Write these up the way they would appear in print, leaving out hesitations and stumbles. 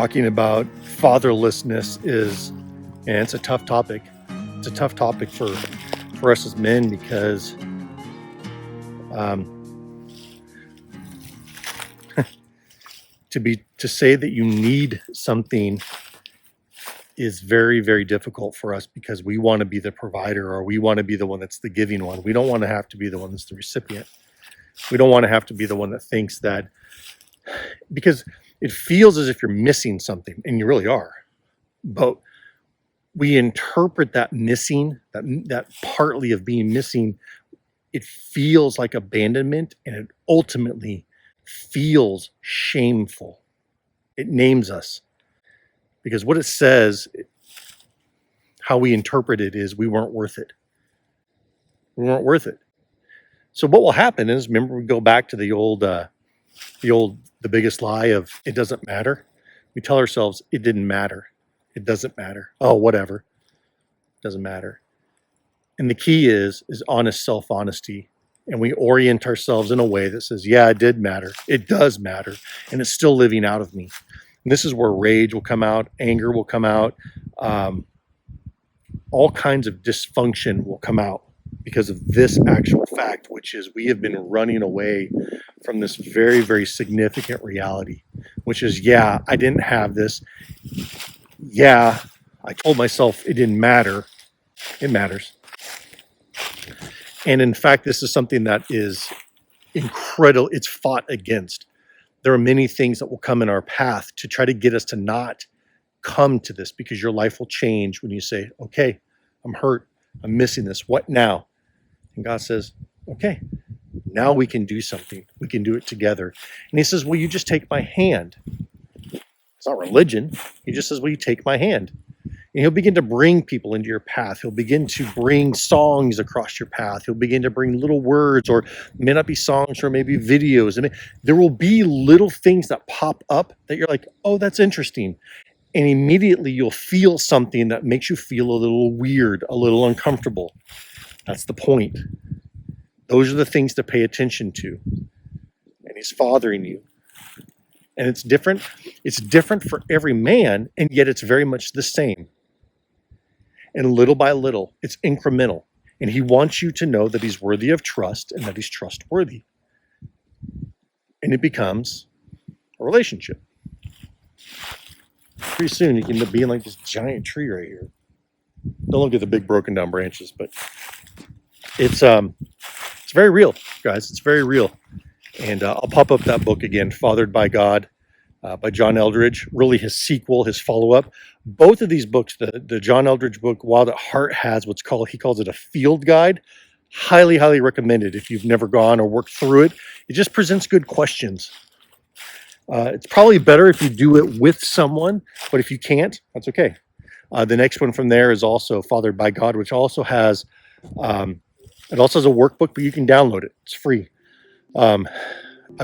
talking about fatherlessness and it's a tough topic. It's a tough topic for us as men because to say that you need something is very, very difficult for us because we want to be the provider, or we want to be the one that's the giving one. We don't want to have to be the one that's the recipient. We don't want to have to be the one that thinks that, because it feels as if you're missing something, and you really are. But we interpret that missing, that partly of being missing, it feels like abandonment, and it ultimately feels shameful. It names us. Because what it says, how we interpret it is we weren't worth it. We weren't worth it. So what will happen is, remember, we go back to the biggest lie of it doesn't matter. We tell ourselves it didn't matter. It doesn't matter. Oh, whatever. It doesn't matter. And the key is honest self-honesty. And we orient ourselves in a way that says, yeah, it did matter. It does matter. And it's still living out of me. And this is where rage will come out, anger will come out, all kinds of dysfunction will come out because of this actual fact, which is we have been running away from this very, very significant reality, which is, yeah, I didn't have this. Yeah, I told myself it didn't matter. It matters. And in fact, this is something that is incredible. It's fought against. There are many things that will come in our path to try to get us to not come to this, because your life will change when you say, okay, I'm hurt. I'm missing this. What now? And God says, okay, now we can do something. We can do it together. And he says, will you just take my hand? It's not religion. He just says, will you take my hand? And he'll begin to bring people into your path. He'll begin to bring songs across your path. He'll begin to bring little words, or it may not be songs, or maybe videos. I mean, there will be little things that pop up that you're like, oh, that's interesting. And immediately you'll feel something that makes you feel a little weird, a little uncomfortable. That's the point. Those are the things to pay attention to. And he's fathering you. And it's different. It's different for every man, and yet it's very much the same. And little by little, it's incremental. And he wants you to know that he's worthy of trust and that he's trustworthy. And it becomes a relationship. Pretty soon, you can end up being like this giant tree right here. Don't look at the big broken down branches, but it's very real, guys. It's very real. And I'll pop up that book again, Fathered by God, by John Eldredge, really his sequel, his follow-up. Both of these books, the John Eldredge book, Wild at Heart, has he calls it a field guide. Highly, highly recommended if you've never gone or worked through it. It just presents good questions. It's probably better if you do it with someone, but if you can't, that's okay. The next one from there is also Fathered by God, which also has, it also has a workbook, but you can download it. It's free. I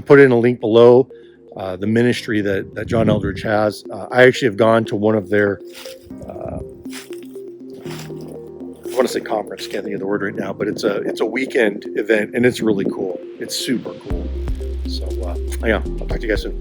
put in a link below, the ministry that John Eldredge has. I actually have gone to one of their, I want to say conference, can't think of the word right now, but it's a weekend event, and it's really cool. It's super cool. So yeah, I'll talk to you guys soon.